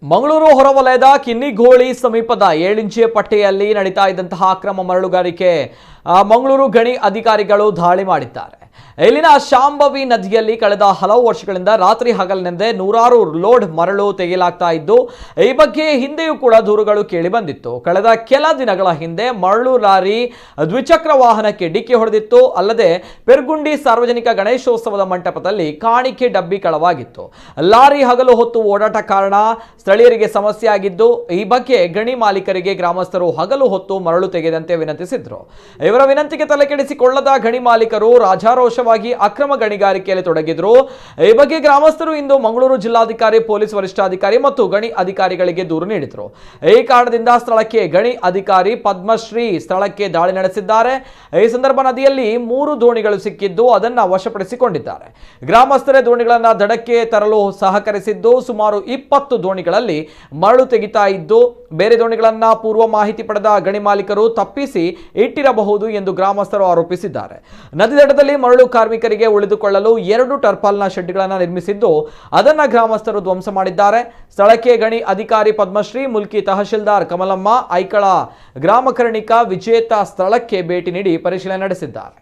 ಮಂಗಳೂರು ಹೊರವಲಯದ ಕಿನ್ನಿಗೋಳಿ ಸಮೀಪದ 7 ಇಂಚಿಯ ಪಟ್ಟೆಯಲ್ಲಿ ನಡೀತಾ ಇದ್ದಂತಹ ಅಕ್ರಮ ಮರಳುಗಾರಿಕೆ ಮಂಗಳೂರು ಗಣಿ ಅಧಿಕಾರಿಗಳು ದಾಳಿ ಮಾಡಿದ್ದಾರೆ. ಇಲ್ಲಿನ ಶಾಂಭವಿ ನದಿಯಲ್ಲಿ ಕಳೆದ ಹಲವು ವರ್ಷಗಳಿಂದ ರಾತ್ರಿ ಹಗಲಿನೆಂದೇ ನೂರಾರು ಲೋಡ್ ಮರಳು ತೆಗೆಯಲಾಗ್ತಾ ಇದ್ದು, ಈ ಬಗ್ಗೆ ಹಿಂದೆಯೂ ಕೂಡ ದೂರುಗಳು ಕೇಳಿ ಬಂದಿತ್ತು. ಕಳೆದ ಕೆಲ ದಿನಗಳ ಹಿಂದೆ ಮರಳು ಲಾರಿ ದ್ವಿಚಕ್ರ ವಾಹನಕ್ಕೆ ಡಿಕ್ಕಿ ಹೊಡೆದಿತ್ತು. ಅಲ್ಲದೆ ಪೆರ್ಗುಂಡಿ ಸಾರ್ವಜನಿಕ ಗಣೇಶೋತ್ಸವದ ಮಂಟಪದಲ್ಲಿ ಕಾಣಿಕೆ ಡಬ್ಬಿ ಕಳವಾಗಿತ್ತು. ಲಾರಿ ಹಗಲು ಹೊತ್ತು ಓಡಾಟ ಕಾರಣ ಸ್ಥಳೀಯರಿಗೆ ಸಮಸ್ಯೆ ಆಗಿದ್ದು, ಈ ಬಗ್ಗೆ ಗಣಿ ಮಾಲೀಕರಿಗೆ ಗ್ರಾಮಸ್ಥರು ಹಗಲು ಹೊತ್ತು ಮರಳು ತೆಗೆದಂತೆ ವಿನಂತಿಸಿದ್ರು. ಇವರ ವಿನಂತಿಗೆ ತಲೆಕೆಡಿಸಿಕೊಳ್ಳದ ಗಣಿ ಮಾಲೀಕರು ರಾಜಾರೋಷವಾಗಿ ಅಕ್ರಮ ಗಣಿಗಾರಿಕೆಯಲ್ಲಿ ತೊಡಗಿದ್ರು. ಈ ಬಗ್ಗೆ ಗ್ರಾಮಸ್ಥರು ಇಂದು ಮಂಗಳೂರು ಜಿಲ್ಲಾಧಿಕಾರಿ, ಪೊಲೀಸ್ ವರಿಷ್ಠಾಧಿಕಾರಿ ಮತ್ತು ಗಣಿ ಅಧಿಕಾರಿಗಳಿಗೆ ದೂರು ನೀಡಿದರು. ಈ ಕಾರಣದಿಂದ ಸ್ಥಳಕ್ಕೆ ಗಣಿ ಅಧಿಕಾರಿ ಪದ್ಮಶ್ರೀ ಸ್ಥಳಕ್ಕೆ ದಾಳಿ ನಡೆಸಿದ್ದಾರೆ. ಈ ಸಂದರ್ಭ ನದಿಯಲ್ಲಿ 3 ದೋಣಿಗಳು ಸಿಕ್ಕಿದ್ದು ಅದನ್ನು ವಶಪಡಿಸಿಕೊಂಡಿದ್ದಾರೆ. ಗ್ರಾಮಸ್ಥರೇ ದೋಣಿಗಳನ್ನು ದಡಕ್ಕೆ ತರಲು ಸಹಕರಿಸಿದ್ದು, ಸುಮಾರು 20 ದೋಣಿಗಳಲ್ಲಿ ಮರಳು ತೆಗಿತಾ ಇದ್ದು, ಬೇರೆ ದೋಣಿಗಳನ್ನು ಪೂರ್ವ ಮಾಹಿತಿ ಪಡೆದ ಗಣಿ ಮಾಲೀಕರು ತಪ್ಪಿಸಿ ಇಟ್ಟಿರಬಹುದು ಎಂದು ಗ್ರಾಮಸ್ಥರು ಆರೋಪಿಸಿದ್ದಾರೆ. ನದಿ ದಡದಲ್ಲಿ ಮರಳು ಕಾರ್ಮಿಕರಿಗೆ ಉಳಿದುಕೊಳ್ಳಲು 2 ಟರ್ಪಾಲ್ನ ಶೆಡ್ಗಳನ್ನು ನಿರ್ಮಿಸಿದ್ದು ಅದನ್ನು ಗ್ರಾಮಸ್ಥರು ಧ್ವಂಸ ಮಾಡಿದ್ದಾರೆ. ಸ್ಥಳಕ್ಕೆ ಗಣಿ ಅಧಿಕಾರಿ ಪದ್ಮಶ್ರೀ, ಮುಲ್ಕಿ ತಹಶೀಲ್ದಾರ್ ಕಮಲಮ್ಮ, ಐಕಳ ಗ್ರಾಮ ಕರ್ಣಿಕ ವಿಜೇತ ಸ್ಥಳಕ್ಕೆ ಭೇಟಿ ನೀಡಿ ಪರಿಶೀಲನೆ ನಡೆಸಿದ್ದಾರೆ.